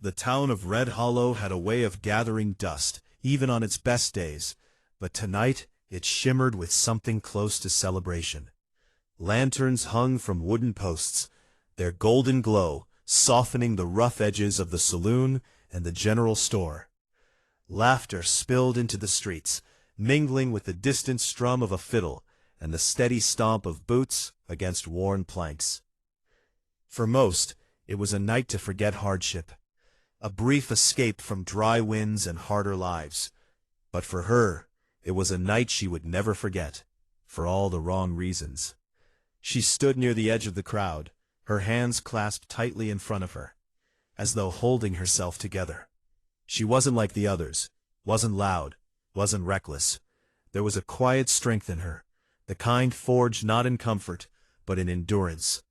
The town of Red Hollow had a way of gathering dust, even on its best days, but tonight it shimmered with something close to celebration. Lanterns hung from wooden posts, their golden glow softening the rough edges of the saloon and the general store. Laughter spilled into the streets, mingling with the distant strum of a fiddle and the steady stomp of boots against worn planks. For most, it was a night to forget hardship, a brief escape from dry winds and harder lives. But for her, it was a night she would never forget, for all the wrong reasons. She stood near the edge of the crowd, her hands clasped tightly in front of her, as though holding herself together. She wasn't like the others, wasn't loud, wasn't reckless. There was a quiet strength in her, the kind forged not in comfort, but in endurance.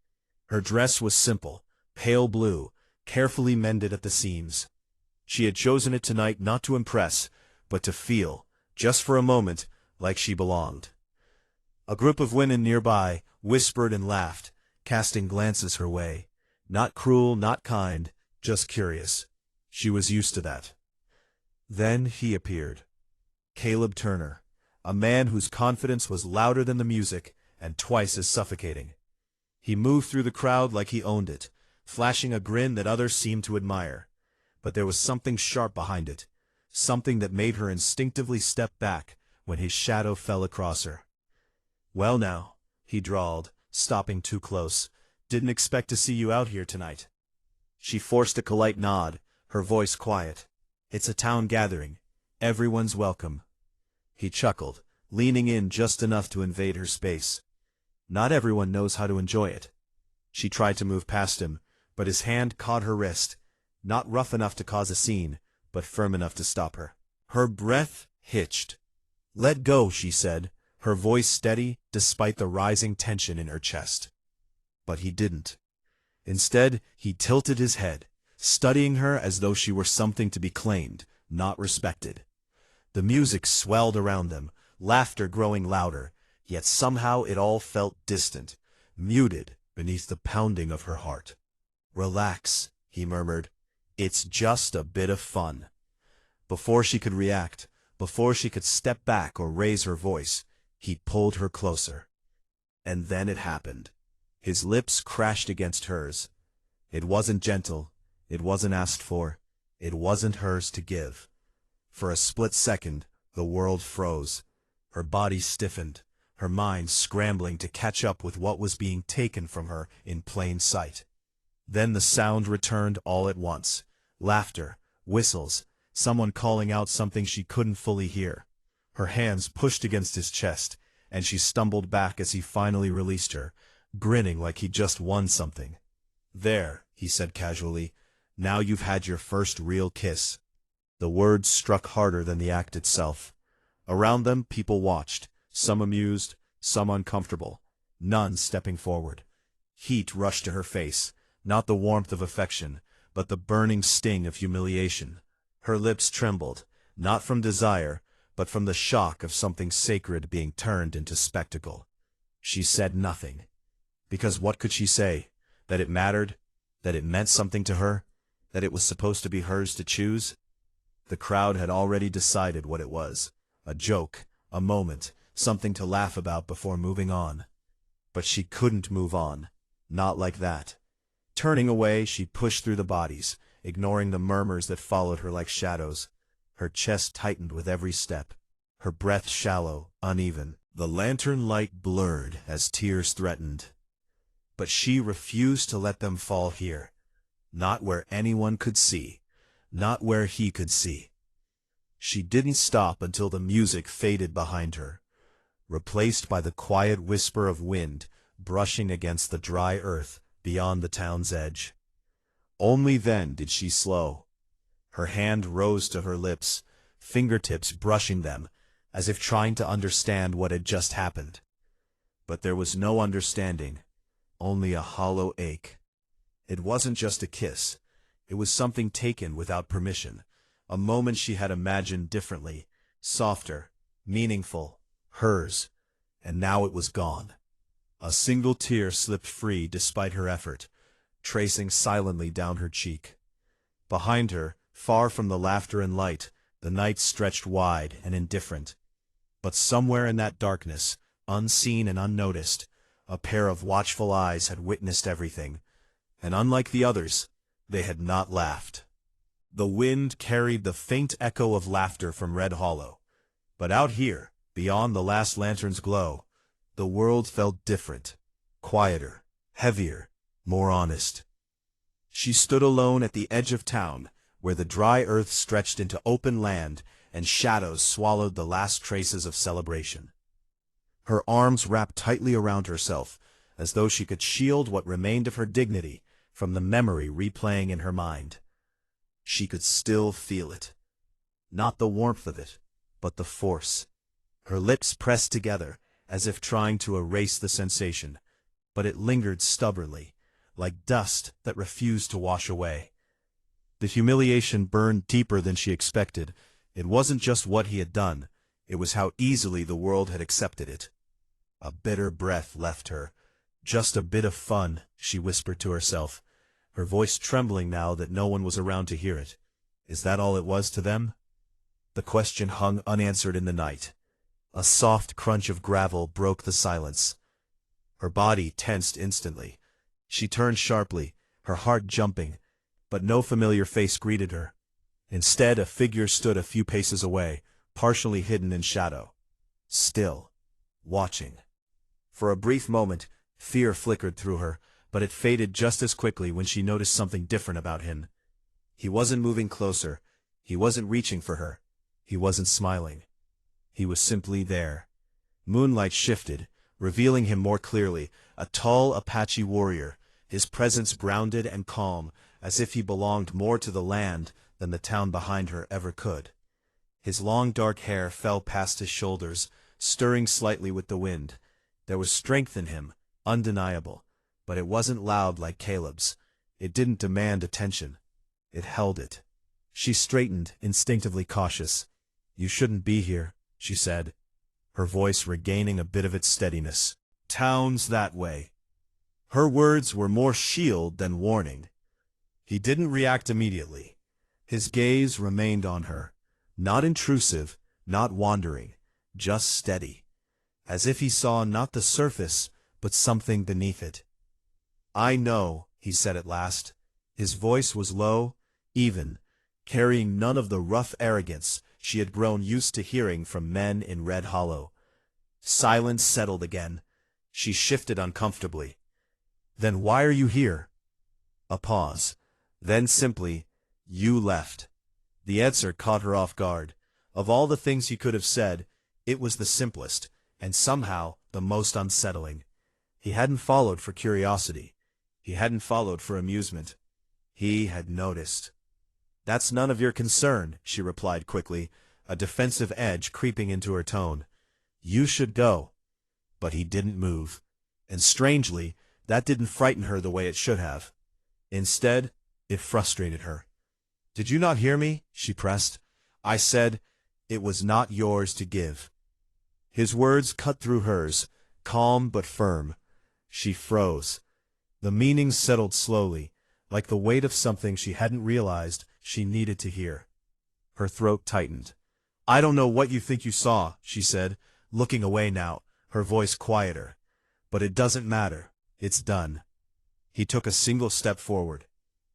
Her dress was simple, pale blue, carefully mended at the seams. She had chosen it tonight not to impress, but to feel, just for a moment, like she belonged. A group of women nearby whispered and laughed, casting glances her way. Not cruel, not kind, just curious. She was used to that. Then he appeared. Caleb Turner, a man whose confidence was louder than the music and twice as suffocating. He moved through the crowd like he owned it, flashing a grin that others seemed to admire. But there was something sharp behind it, something that made her instinctively step back when his shadow fell across her. "Well now," he drawled, stopping too close, "didn't expect to see you out here tonight." She forced a polite nod, her voice quiet. "It's a town gathering. Everyone's welcome." He chuckled, leaning in just enough to invade her space. "Not everyone knows how to enjoy it." She tried to move past him, but his hand caught her wrist, not rough enough to cause a scene, but firm enough to stop her. Her breath hitched. "Let go," she said, her voice steady despite the rising tension in her chest. But he didn't. Instead, he tilted his head, studying her as though she were something to be claimed, not respected. The music swelled around them, laughter growing louder, yet somehow it all felt distant, muted beneath the pounding of her heart. "Relax," he murmured. "It's just a bit of fun." Before she could react, before she could step back or raise her voice, he pulled her closer. And then it happened. His lips crashed against hers. It wasn't gentle, it wasn't asked for, it wasn't hers to give. For a split second, the world froze. Her body stiffened, her mind scrambling to catch up with what was being taken from her in plain sight. Then the sound returned all at once. Laughter, whistles, someone calling out something she couldn't fully hear. Her hands pushed against his chest, and she stumbled back as he finally released her, grinning like he'd just won something. "There," he said casually, "now you've had your first real kiss." The words struck harder than the act itself. Around them, people watched, some amused, some uncomfortable, none stepping forward. Heat rushed to her face, not the warmth of affection, but the burning sting of humiliation. Her lips trembled, not from desire, but from the shock of something sacred being turned into spectacle. She said nothing. Because what could she say? That it mattered? That it meant something to her? That it was supposed to be hers to choose? The crowd had already decided what it was. A joke, a moment, something to laugh about before moving on. But she couldn't move on. Not like that. Turning away, she pushed through the bodies, ignoring the murmurs that followed her like shadows. Her chest tightened with every step, her breath shallow, uneven. The lantern light blurred as tears threatened. But she refused to let them fall here. Not where anyone could see. Not where he could see. She didn't stop until the music faded behind her, replaced by the quiet whisper of wind brushing against the dry earth beyond the town's edge. Only then did she slow. Her hand rose to her lips, fingertips brushing them, as if trying to understand what had just happened. But there was no understanding, only a hollow ache. It wasn't just a kiss. It was something taken without permission, a moment she had imagined differently, softer, meaningful, hers, and now it was gone. A single tear slipped free despite her effort, tracing silently down her cheek. Behind her, far from the laughter and light, the night stretched wide and indifferent. But somewhere in that darkness, unseen and unnoticed, a pair of watchful eyes had witnessed everything, and unlike the others, they had not laughed. The wind carried the faint echo of laughter from Red Hollow, but out here, beyond the last lantern's glow, the world felt different, quieter, heavier, more honest. She stood alone at the edge of town, where the dry earth stretched into open land and shadows swallowed the last traces of celebration. Her arms wrapped tightly around herself, as though she could shield what remained of her dignity from the memory replaying in her mind. She could still feel it. Not the warmth of it, but the force. Her lips pressed together, as if trying to erase the sensation, but it lingered stubbornly, like dust that refused to wash away. The humiliation burned deeper than she expected. It wasn't just what he had done, it was how easily the world had accepted it. A bitter breath left her. Just a bit of fun, she whispered to herself, her voice trembling now that no one was around to hear it. Is that all it was to them? The question hung unanswered in the night. A soft crunch of gravel broke the silence. Her body tensed instantly. She turned sharply, her heart jumping, but no familiar face greeted her. Instead, a figure stood a few paces away, partially hidden in shadow. Still, watching. For a brief moment, fear flickered through her, but it faded just as quickly when she noticed something different about him. He wasn't moving closer. He wasn't reaching for her. He wasn't smiling. He was simply there. Moonlight shifted, revealing him more clearly, a tall Apache warrior, his presence grounded and calm, as if he belonged more to the land than the town behind her ever could. His long dark hair fell past his shoulders, stirring slightly with the wind. There was strength in him, undeniable, but it wasn't loud like Caleb's. It didn't demand attention. It held it. She straightened, instinctively cautious. "You shouldn't be here," she said, her voice regaining a bit of its steadiness. "Town's that way." Her words were more shield than warning. He didn't react immediately. His gaze remained on her, not intrusive, not wandering, just steady, as if he saw not the surface, but something beneath it. "I know," he said at last. His voice was low, even, carrying none of the rough arrogance she had grown used to hearing from men in Red Hollow. Silence settled again. She shifted uncomfortably. "Then why are you here?" A pause. Then simply, "You left." The answer caught her off guard. Of all the things he could have said, it was the simplest, and somehow the most unsettling. He hadn't followed for curiosity. He hadn't followed for amusement. He had noticed. "That's none of your concern," she replied quickly, a defensive edge creeping into her tone. "You should go." But he didn't move. And strangely, that didn't frighten her the way it should have. Instead, it frustrated her. "Did you not hear me?" she pressed. "I said, it was not yours to give." His words cut through hers, calm but firm. She froze. The meaning settled slowly, like the weight of something she hadn't realized she needed to hear. Her throat tightened. "I don't know what you think you saw," she said, looking away now, her voice quieter. "But it doesn't matter. It's done." He took a single step forward.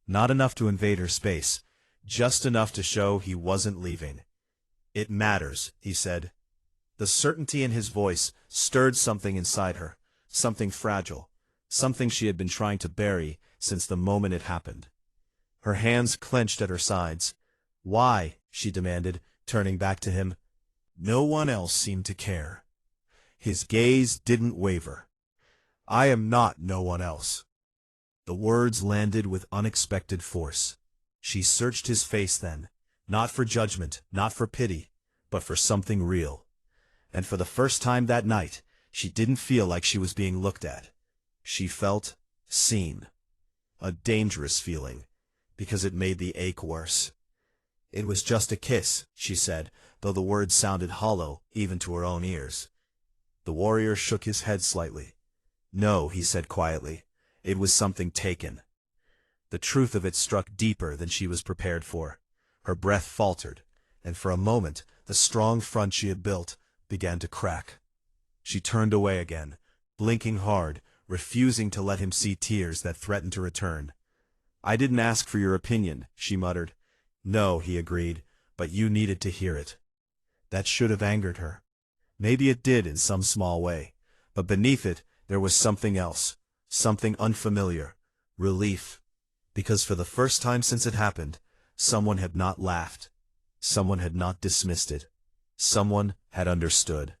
Not enough to invade her space, just enough to show he wasn't leaving. "It matters," he said. The certainty in his voice stirred something inside her, something fragile, something she had been trying to bury since the moment it happened. Her hands clenched at her sides. "Why?" she demanded, turning back to him. No one else seemed to care. His gaze didn't waver. "I am not no one else." The words landed with unexpected force. She searched his face then, not for judgment, not for pity, but for something real. And for the first time that night, she didn't feel like she was being looked at. She felt seen. A dangerous feeling, because it made the ache worse. "It was just a kiss," she said, though the words sounded hollow even to her own ears. The warrior shook his head slightly. "No," he said quietly. "It was something taken." The truth of it struck deeper than she was prepared for. Her breath faltered, and for a moment the strong front she had built began to crack. She turned away again, blinking hard, refusing to let him see tears that threatened to return. "I didn't ask for your opinion," she muttered. "No," he agreed, "but you needed to hear it." That should have angered her. Maybe it did in some small way, but beneath it there was something else, something unfamiliar, relief. Because for the first time since it happened, someone had not laughed. Someone had not dismissed it. Someone had understood.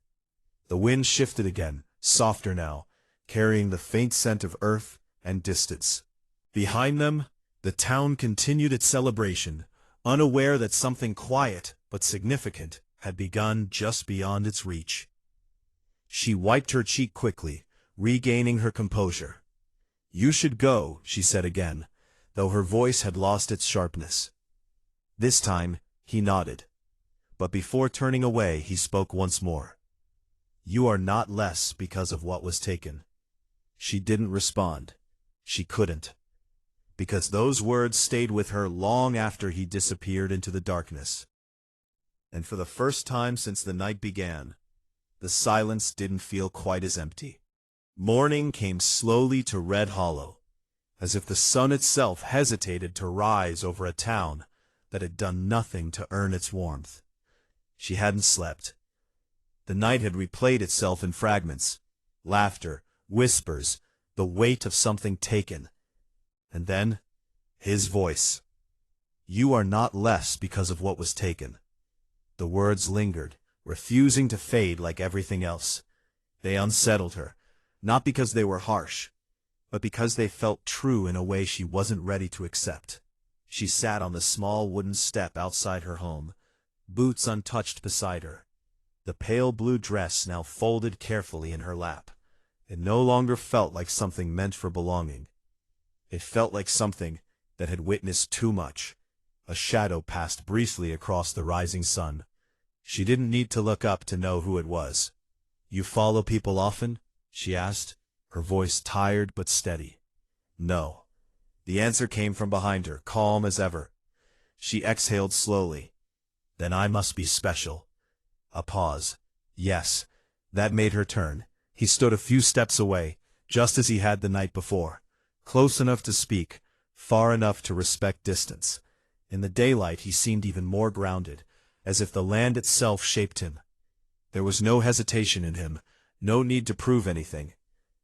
The wind shifted again, softer now, carrying the faint scent of earth and distance. Behind them, the town continued its celebration, unaware that something quiet but significant had begun just beyond its reach. She wiped her cheek quickly, regaining her composure. "You should go," she said again, though her voice had lost its sharpness. This time, he nodded. But before turning away, he spoke once more. "You are not less because of what was taken." She didn't respond. She couldn't. Because those words stayed with her long after he disappeared into the darkness. And for the first time since the night began, the silence didn't feel quite as empty. Morning came slowly to Red Hollow, as if the sun itself hesitated to rise over a town that had done nothing to earn its warmth. She hadn't slept. The night had replayed itself in fragments, laughter, whispers, the weight of something taken. And then, his voice. "You are not less because of what was taken." The words lingered, refusing to fade like everything else. They unsettled her, not because they were harsh, but because they felt true in a way she wasn't ready to accept. She sat on the small wooden step outside her home, boots untouched beside her, the pale blue dress now folded carefully in her lap. It no longer felt like something meant for belonging. It felt like something that had witnessed too much. A shadow passed briefly across the rising sun. She didn't need to look up to know who it was. "You follow people often?" she asked, her voice tired but steady. "No." The answer came from behind her, calm as ever. She exhaled slowly. "Then I must be special." A pause. Yes, that made her turn. He stood a few steps away, just as he had the night before, close enough to speak, far enough to respect distance. In the daylight he seemed even more grounded, as if the land itself shaped him. There was no hesitation in him, no need to prove anything,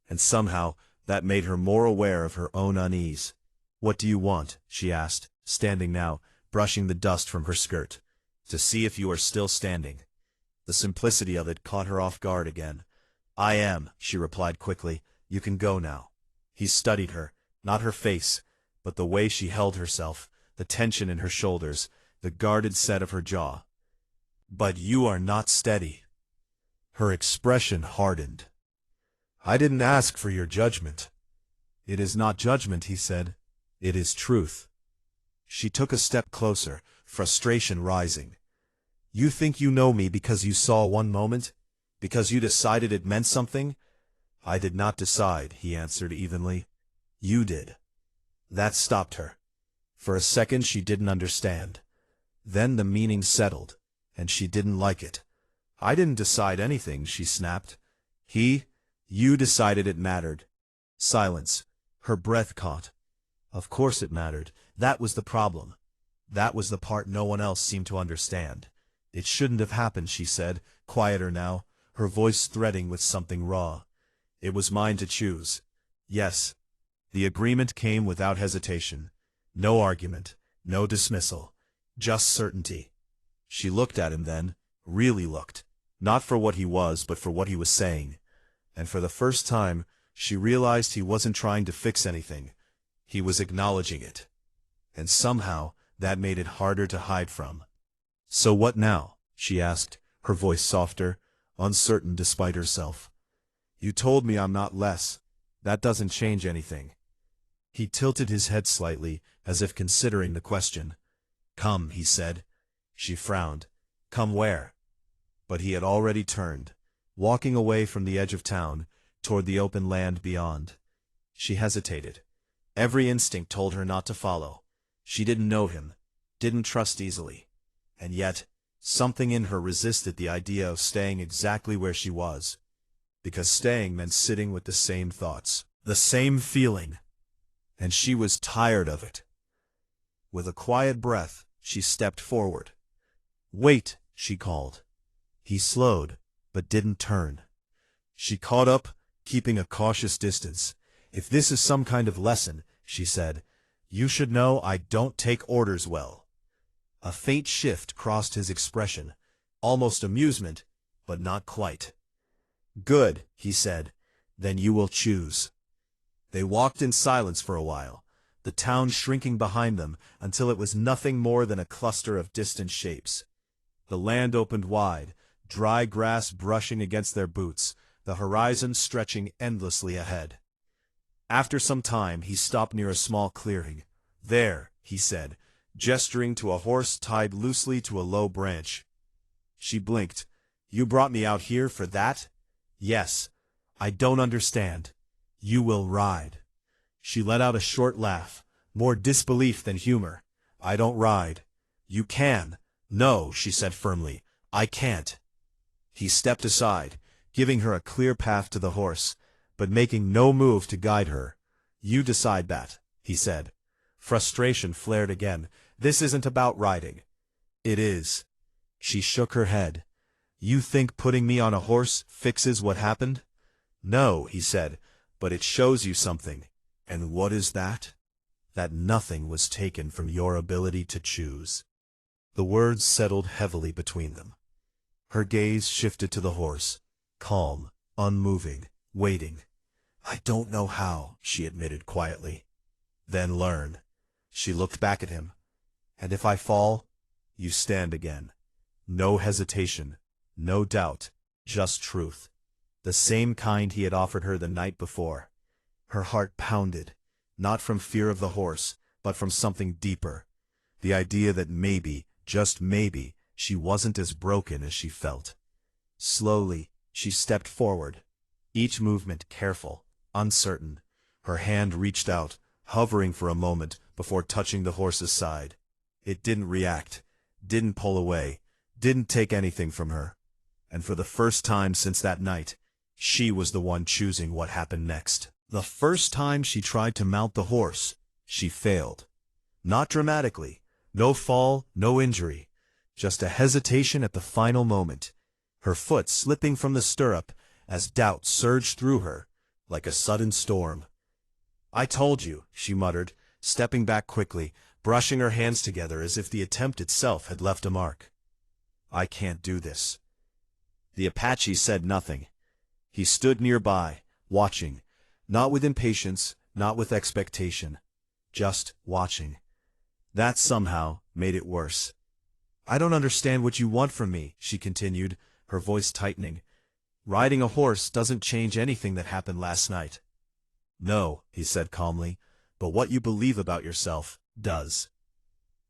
and somehow that made her more aware of her own unease. "What do you want?" she asked, standing now, brushing the dust from her skirt. "To see if you are still standing." The simplicity of it caught her off guard again. "I am," she replied quickly. "You can go now." He studied her, not her face, but the way she held herself, the tension in her shoulders, the guarded set of her jaw. "But you are not steady." Her expression hardened. "I didn't ask for your judgment." "It is not judgment," he said. "It is truth." She took a step closer, frustration rising. "You think you know me because you saw one moment? Because you decided it meant something?" "I did not decide," he answered evenly. "You did." That stopped her. For a second she didn't understand. Then the meaning settled, and she didn't like it. "I didn't decide anything," she snapped. You decided it mattered." Silence. Her breath caught. Of course it mattered. That was the problem. That was the part no one else seemed to understand. "It shouldn't have happened," she said, quieter now, her voice threading with something raw. "It was mine to choose." Yes. The agreement came without hesitation. No argument, no dismissal, just certainty. She looked at him then, really looked, not for what he was but for what he was saying. And for the first time, she realized he wasn't trying to fix anything. He was acknowledging it. And somehow, that made it harder to hide from. "So what now?" she asked, her voice softer, uncertain despite herself. "You told me I'm not less. That doesn't change anything." He tilted his head slightly, as if considering the question. "Come," he said. She frowned. "Come where?" But he had already turned, walking away from the edge of town, toward the open land beyond. She hesitated. Every instinct told her not to follow. She didn't know him, didn't trust easily. And yet, something in her resisted the idea of staying exactly where she was. Because staying meant sitting with the same thoughts, the same feeling. And she was tired of it. With a quiet breath, she stepped forward. "Wait," she called. He slowed, but didn't turn. She caught up, keeping a cautious distance. "If this is some kind of lesson," she said, "you should know I don't take orders well." A faint shift crossed his expression, almost amusement, but not quite. "Good," he said, "then you will choose." They walked in silence for a while, the town shrinking behind them until it was nothing more than a cluster of distant shapes. The land opened wide, dry grass brushing against their boots, the horizon stretching endlessly ahead. After some time, he stopped near a small clearing. "There," he said, gesturing to a horse tied loosely to a low branch. She blinked. "You brought me out here for that?" "Yes." "I don't understand." "You will ride." She let out a short laugh, more disbelief than humor. "I don't ride." "You can." "No," she said firmly, "I can't." He stepped aside, giving her a clear path to the horse, but making no move to guide her. "You decide that," he said. Frustration flared again. "This isn't about riding." "It is." She shook her head. "You think putting me on a horse fixes what happened?" "No," he said, "but it shows you something." "And what is that?" "That nothing was taken from your ability to choose." The words settled heavily between them. Her gaze shifted to the horse, calm, unmoving, waiting. "I don't know how," she admitted quietly. "Then learn." She looked back at him. "And if I fall?" "You stand again." No hesitation, no doubt, just truth. The same kind he had offered her the night before. Her heart pounded, not from fear of the horse, but from something deeper. The idea that maybe, just maybe, she wasn't as broken as she felt. Slowly, she stepped forward, each movement careful, uncertain. Her hand reached out, hovering for a moment before touching the horse's side. It didn't react, didn't pull away, didn't take anything from her. And for the first time since that night, she was the one choosing what happened next. The first time she tried to mount the horse, she failed. Not dramatically, no fall, no injury, just a hesitation at the final moment, her foot slipping from the stirrup as doubt surged through her, like a sudden storm. "I told you," she muttered, stepping back quickly, brushing her hands together as if the attempt itself had left a mark. "I can't do this." The Apache said nothing. He stood nearby, watching, not with impatience, not with expectation, just watching. That somehow made it worse. "I don't understand what you want from me," she continued, her voice tightening. "Riding a horse doesn't change anything that happened last night." "No," he said calmly, "but what you believe about yourself does."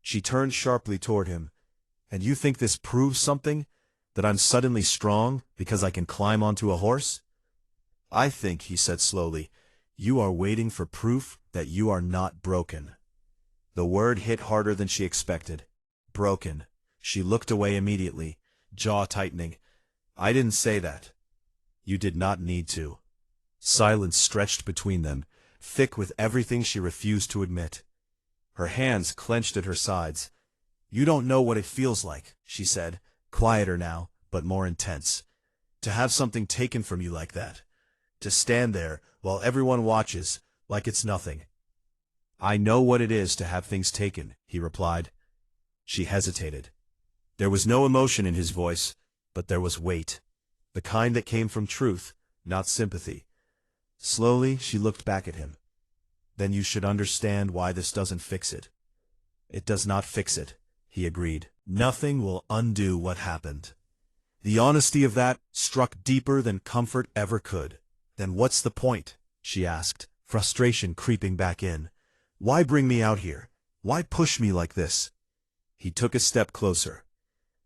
She turned sharply toward him. "And you think this proves something? That I'm suddenly strong because I can climb onto a horse?" "I think," he said slowly, "you are waiting for proof that you are not broken." The word hit harder than she expected. Broken. She looked away immediately, jaw tightening. "I didn't say that." "You did not need to." Silence stretched between them, thick with everything she refused to admit. Her hands clenched at her sides. "You don't know what it feels like," she said, quieter now, but more intense. "To have something taken from you like that. To stand there while everyone watches, like it's nothing." "I know what it is to have things taken," he replied. She hesitated. There was no emotion in his voice, but there was weight. The kind that came from truth, not sympathy. Slowly, she looked back at him. "Then you should understand why this doesn't fix it." "It does not fix it," he agreed. "Nothing will undo what happened." The honesty of that struck deeper than comfort ever could. "Then what's the point?" she asked, frustration creeping back in. "Why bring me out here? Why push me like this?" He took a step closer.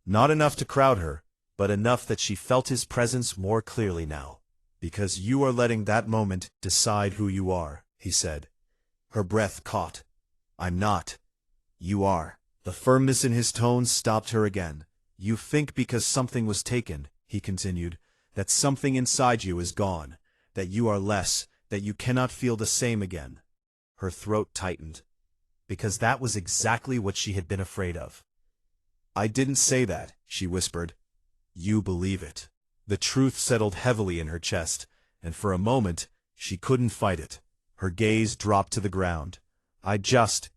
Not enough to crowd her, but enough that she felt his presence more clearly now. "Because you are letting that moment decide who you are," he said. Her breath caught. I'm not. You are. The firmness in his tone stopped her again. You think because something was taken, he continued, that something inside you is gone, that you are less, that you cannot feel the same again. Her throat tightened, because that was exactly what she had been afraid of. I didn't say that, she whispered. You believe it. The truth settled heavily in her chest, and for a moment, she couldn't fight it. Her gaze dropped to the ground.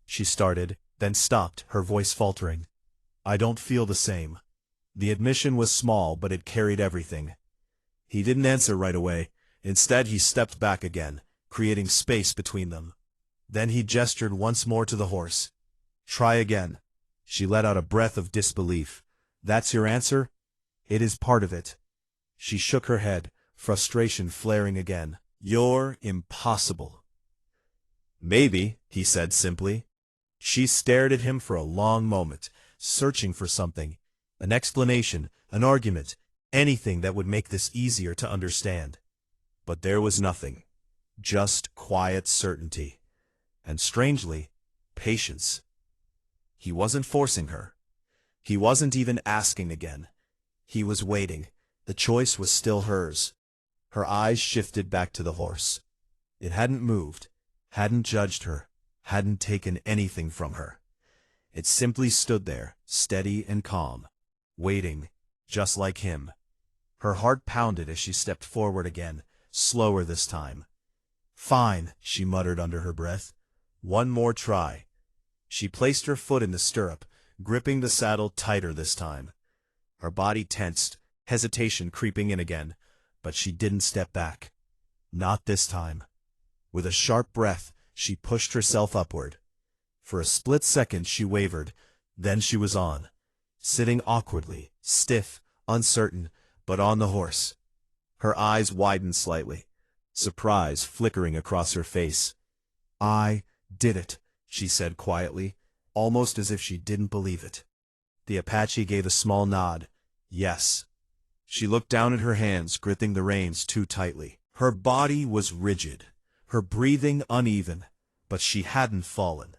She started, then stopped, her voice faltering. I don't feel the same. The admission was small, but it carried everything. He didn't answer right away. Instead, he stepped back again, creating space between them. Then he gestured once more to the horse. Try again. She let out a breath of disbelief. That's your answer? It is part of it. She shook her head, frustration flaring again. You're impossible. Maybe, he said simply. She stared at him for a long moment, searching for something, an explanation, an argument, anything that would make this easier to understand. But there was nothing, just quiet certainty, and strangely, patience. He wasn't forcing her. He wasn't even asking again. He was waiting. The choice was still hers. Her eyes shifted back to the horse. It hadn't moved, hadn't judged her, hadn't taken anything from her. It simply stood there, steady and calm, waiting, just like him. Her heart pounded as she stepped forward again, slower this time. Fine, she muttered under her breath. One more try. She placed her foot in the stirrup, gripping the saddle tighter this time. Her body tensed, hesitation creeping in again, but she didn't step back. Not this time. With a sharp breath, she pushed herself upward. For a split second she wavered, then she was on, sitting awkwardly, stiff, uncertain, but on the horse. Her eyes widened slightly, surprise flickering across her face. I did it, she said quietly, almost as if she didn't believe it. The Apache gave a small nod. Yes. She looked down at her hands, gripping the reins too tightly. Her body was rigid, her breathing uneven, but she hadn't fallen.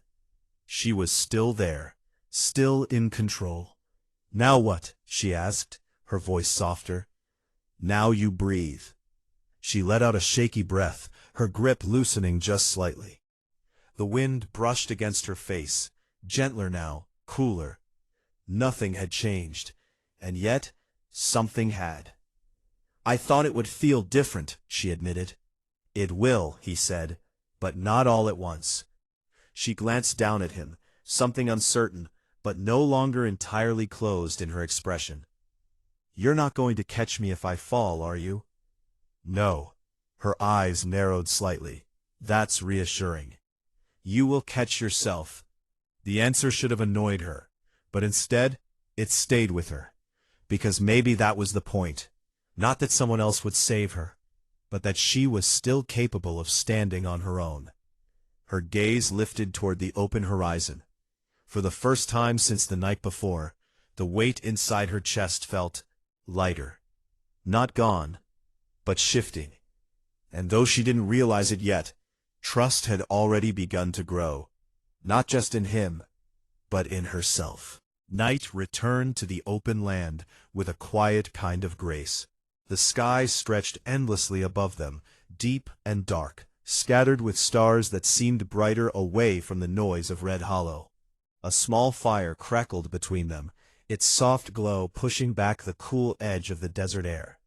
She was still there, still in control. Now what? She asked, her voice softer. Now you breathe. She let out a shaky breath, her grip loosening just slightly. The wind brushed against her face, gentler now, cooler. Nothing had changed, and yet something had. I thought it would feel different, she admitted. It will, he said, but not all at once. She glanced down at him, something uncertain, but no longer entirely closed in her expression. You're not going to catch me if I fall, are you? No. Her eyes narrowed slightly. That's reassuring. You will catch yourself. The answer should have annoyed her, but instead, it stayed with her. Because maybe that was the point. Not that someone else would save her, but that she was still capable of standing on her own. Her gaze lifted toward the open horizon. For the first time since the night before, the weight inside her chest felt lighter. Not gone, but shifting. And though she didn't realize it yet, trust had already begun to grow. Not just in him, but in herself. Night returned to the open land with a quiet kind of grace. The sky stretched endlessly above them, deep and dark, scattered with stars that seemed brighter away from the noise of Red Hollow. A small fire crackled between them, its soft glow pushing back the cool edge of the desert air.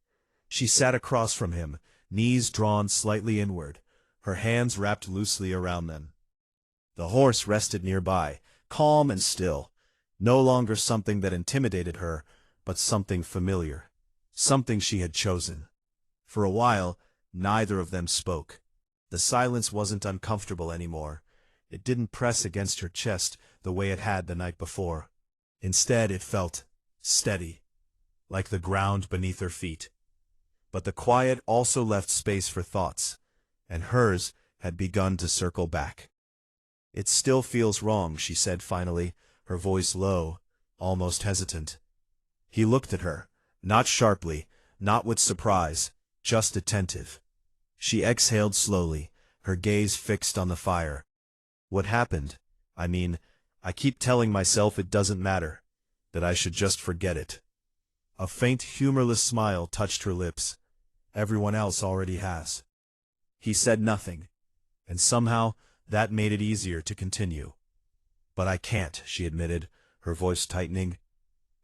She sat across from him, knees drawn slightly inward, her hands wrapped loosely around them. The horse rested nearby, calm and still, no longer something that intimidated her, but something familiar, something she had chosen. For a while, neither of them spoke. The silence wasn't uncomfortable anymore. It didn't press against her chest the way it had the night before. Instead, it felt steady, like the ground beneath her feet. But the quiet also left space for thoughts, and hers had begun to circle back. It still feels wrong, she said finally, her voice low, almost hesitant. He looked at her, not sharply, not with surprise, just attentive. She exhaled slowly, her gaze fixed on the fire. What happened? I mean, I keep telling myself it doesn't matter, that I should just forget it. A faint, humorless smile touched her lips. Everyone else already has. He said nothing, and somehow that made it easier to continue. But I can't, she admitted, her voice tightening.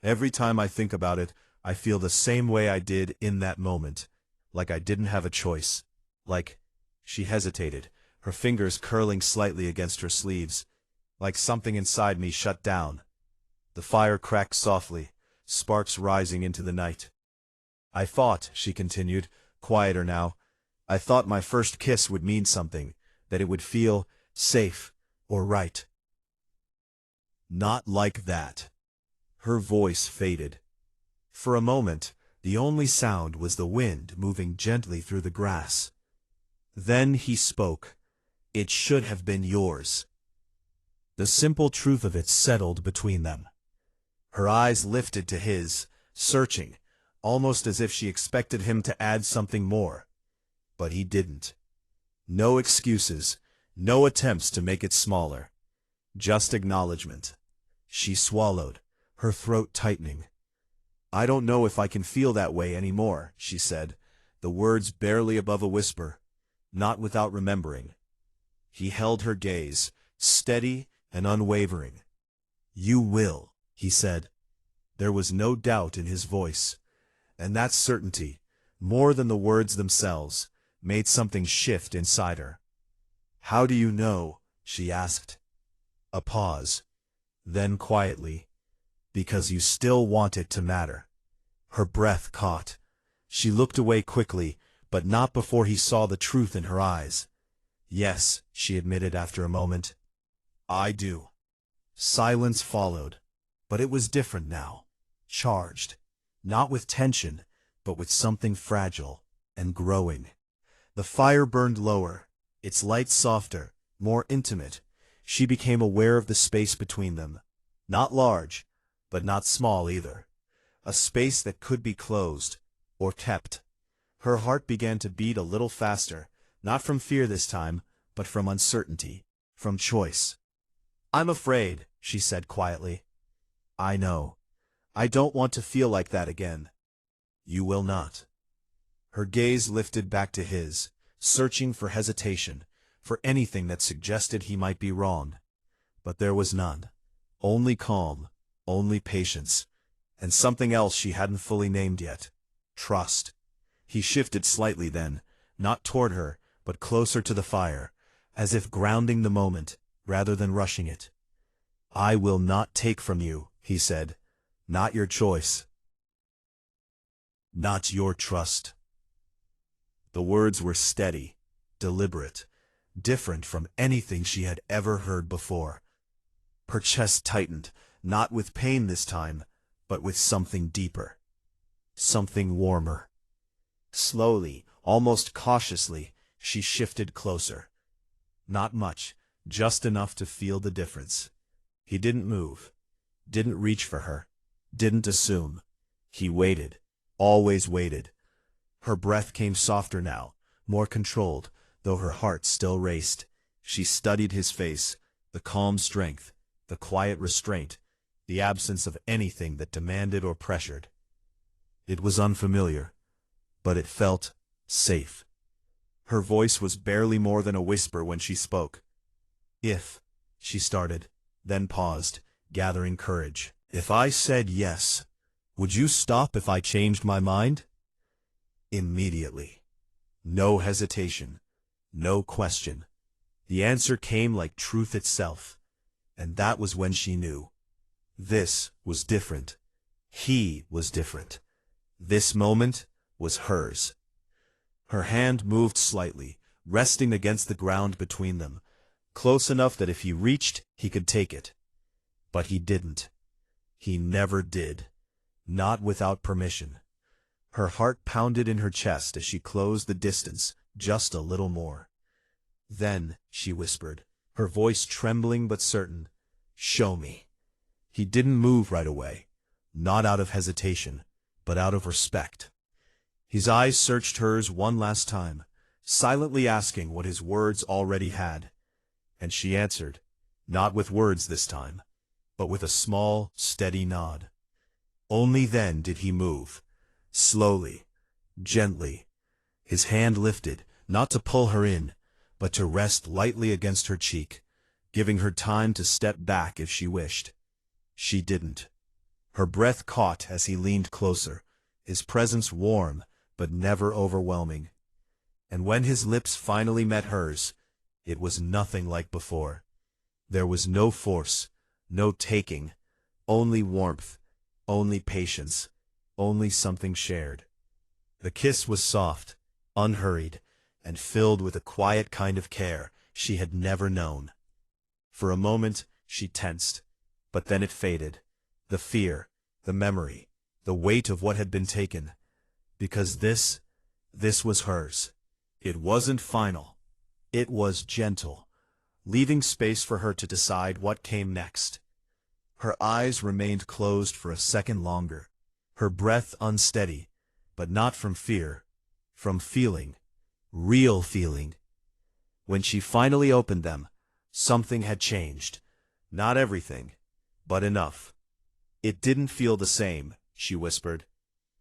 Every time I think about it, I feel the same way I did in that moment, like I didn't have a choice. Like, she hesitated, her fingers curling slightly against her sleeves, like something inside me shut down. The fire cracked softly, sparks rising into the night. I thought, she continued, quieter now, I thought my first kiss would mean something, that it would feel safe or right. Not like that. Her voice faded. For a moment, the only sound was the wind moving gently through the grass. Then he spoke. It should have been yours. The simple truth of it settled between them. Her eyes lifted to his, searching, almost as if she expected him to add something more. But he didn't. No excuses, no attempts to make it smaller. Just acknowledgement. She swallowed, her throat tightening. I don't know if I can feel that way anymore, she said, the words barely above a whisper, not without remembering. He held her gaze, steady and unwavering. You will, he said. There was no doubt in his voice, and that certainty, more than the words themselves, made something shift inside her. How do you know? She asked. A pause. Then quietly, because you still want it to matter. Her breath caught. She looked away quickly, but not before he saw the truth in her eyes. Yes, she admitted after a moment. I do. Silence followed, but it was different now. Charged. Not with tension, but with something fragile and growing. The fire burned lower, its light softer, more intimate. She became aware of the space between them. Not large, but not small either. A space that could be closed, or kept. Her heart began to beat a little faster, not from fear this time, but from uncertainty, from choice. I'm afraid, she said quietly. I know. I don't want to feel like that again. You will not. Her gaze lifted back to his, searching for hesitation, for anything that suggested he might be wrong. But there was none. Only calm, only patience, and something else she hadn't fully named yet. Trust. He shifted slightly then, not toward her, but closer to the fire, as if grounding the moment, rather than rushing it. I will not take from you, he said. Not your choice. Not your trust. The words were steady, deliberate, different from anything she had ever heard before. Her chest tightened, not with pain this time, but with something deeper. Something warmer. Slowly, almost cautiously, she shifted closer. Not much, just enough to feel the difference. He didn't move, didn't reach for her, didn't assume. He waited, always waited. Her breath came softer now, more controlled, though her heart still raced. She studied his face, the calm strength, the quiet restraint, the absence of anything that demanded or pressured. It was unfamiliar, but it felt safe. Her voice was barely more than a whisper when she spoke. If, she started, then paused, gathering courage. If I said yes, would you stop if I changed my mind? Immediately. No hesitation, no question. The answer came like truth itself, and that was when she knew. This was different. He was different. This moment was hers. Her hand moved slightly, resting against the ground between them, close enough that if he reached, he could take it. But he didn't. He never did. Not without permission. Her heart pounded in her chest as she closed the distance just a little more. Then, she whispered, her voice trembling but certain, show me. He didn't move right away, not out of hesitation, but out of respect. His eyes searched hers one last time, silently asking what his words already had. And she answered, not with words this time, but with a small, steady nod. Only then did he move, slowly, gently, his hand lifted, not to pull her in, but to rest lightly against her cheek, giving her time to step back if she wished. She didn't. Her breath caught as he leaned closer, his presence warm but never overwhelming. And when his lips finally met hers, it was nothing like before. There was no force, no taking, only warmth, only patience, only something shared. The kiss was soft, unhurried, and filled with a quiet kind of care she had never known. For a moment she tensed, but then it faded. The fear, the memory, the weight of what had been taken. Because this was hers. It wasn't final. It was gentle, leaving space for her to decide what came next. Her eyes remained closed for a second longer, her breath unsteady, but not from fear, from feeling, real feeling. When she finally opened them, something had changed. Not everything, but enough. It didn't feel the same, she whispered.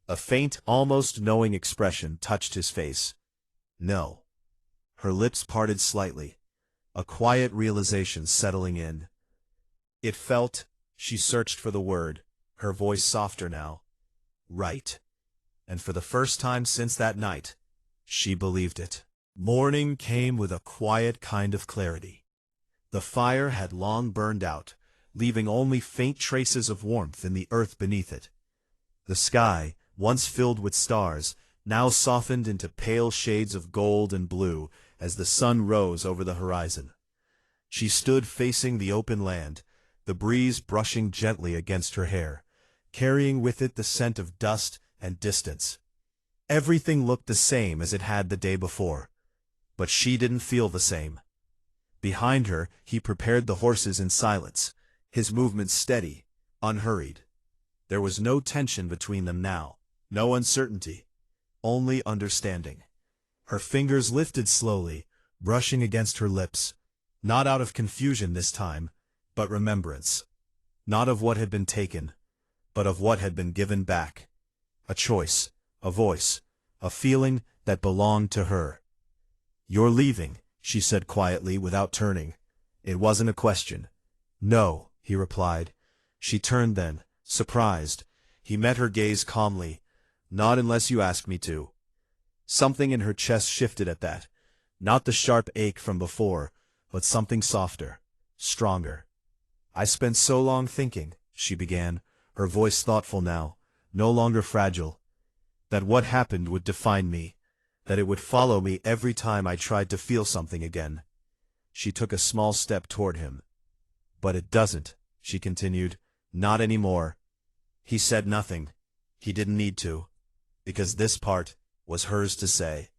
A faint, almost knowing expression touched his face. No. Her lips parted slightly, a quiet realization settling in. It felt, she searched for the word, her voice softer now. Right. And for the first time since that night, she believed it. Morning came with a quiet kind of clarity. The fire had long burned out, leaving only faint traces of warmth in the earth beneath it. The sky, once filled with stars, now softened into pale shades of gold and blue as the sun rose over the horizon. She stood facing the open land, the breeze brushing gently against her hair, carrying with it the scent of dust and distance. Everything looked the same as it had the day before, but she didn't feel the same. Behind her, he prepared the horses in silence, his movements steady, unhurried. There was no tension between them now, no uncertainty, only understanding. Her fingers lifted slowly, brushing against her lips, not out of confusion this time, but remembrance. Not of what had been taken, but of what had been given back. A choice, a voice, a feeling that belonged to her. "You're leaving," she said quietly without turning. It wasn't a question. "No," he replied. She turned then, surprised. He met her gaze calmly. "Not unless you ask me to." Something in her chest shifted at that. Not the sharp ache from before, but something softer, stronger. "I spent so long thinking," she began, her voice thoughtful now, no longer fragile, "that what happened would define me, that it would follow me every time I tried to feel something again." She took a small step toward him. "But it doesn't," she continued, "not anymore." He said nothing. He didn't need to, because this part was hers to say.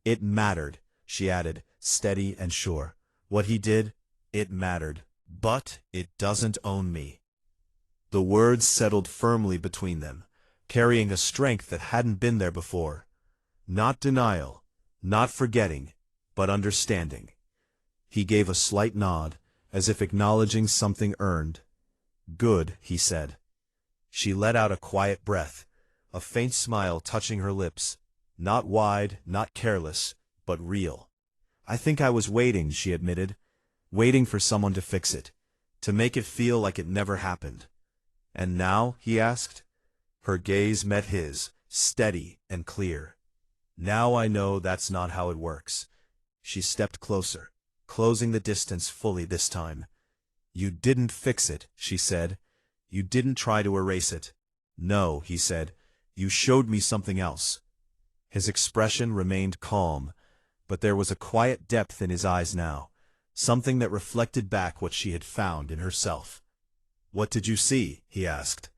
"It mattered," she added, steady and sure. "What he did, it mattered. But it doesn't own me." The words settled firmly between them, carrying a strength that hadn't been there before. Not denial, not forgetting, but understanding. He gave a slight nod, as if acknowledging something earned. "Good," he said. She let out a quiet breath, a faint smile touching her lips. Not wide, not careless, but real. "I think I was waiting," she admitted. "Waiting for someone to fix it, to make it feel like it never happened." "And now?" he asked. Her gaze met his, steady and clear. "Now I know that's not how it works." She stepped closer, closing the distance fully this time. "You didn't fix it," she said. "You didn't try to erase it." "No," he said. "You showed me something else." His expression remained calm, but there was a quiet depth in his eyes now, something that reflected back what she had found in herself. "What did you see?" he asked.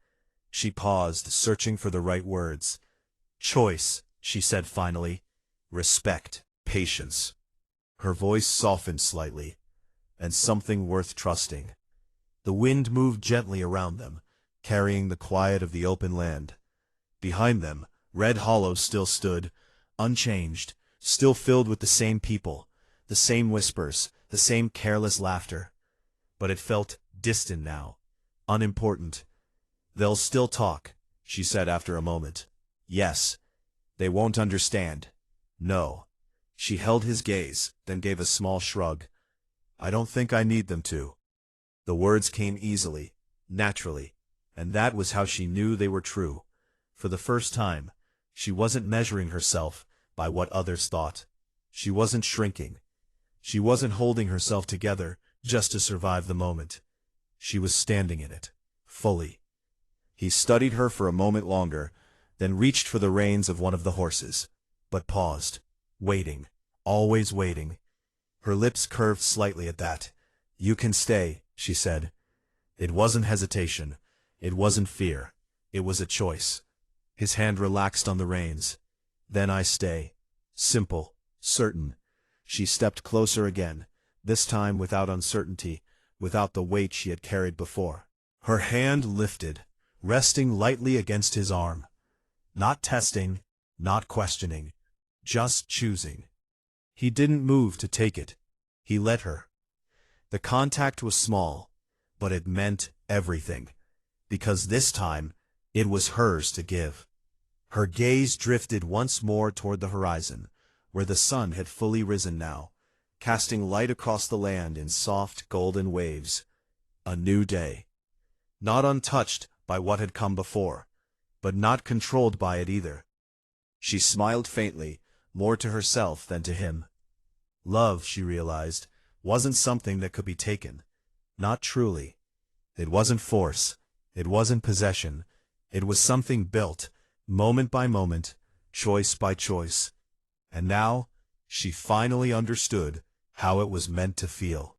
She paused, searching for the right words. "Choice," she said finally. "Respect, patience." Her voice softened slightly, "and something worth trusting." The wind moved gently around them, carrying the quiet of the open land. Behind them, Red Hollow still stood, unchanged, still filled with the same people, the same whispers, the the same careless laughter. But it felt distant now, unimportant. "They'll still talk," she said after a moment. "Yes. They won't understand." "No." She held his gaze, then gave a small shrug. "I don't think I need them to." The words came easily, naturally, and that was how she knew they were true. For the first time, she wasn't measuring herself by what others thought. She wasn't shrinking. She wasn't holding herself together just to survive the moment. She was standing in it, fully. He studied her for a moment longer, then reached for the reins of one of the horses, but paused, waiting, always waiting. Her lips curved slightly at that. "You can stay," she said. It wasn't hesitation. It wasn't fear. It was a choice. His hand relaxed on the reins. "Then I stay." Simple, certain. She stepped closer again, this time without uncertainty, without the weight she had carried before. Her hand lifted, resting lightly against his arm. Not testing, not questioning, just choosing. He didn't move to take it. He let her. The contact was small, but it meant everything, because this time it was hers to give. Her gaze drifted once more toward the horizon, where the sun had fully risen now, casting light across the land in soft golden waves. A new day. Not untouched by what had come before, but not controlled by it either. She smiled faintly, more to herself than to him. Love, she realized, wasn't something that could be taken. Not truly. It wasn't force. It wasn't possession. It was something built, moment by moment, choice by choice. And now, she finally understood how it was meant to feel.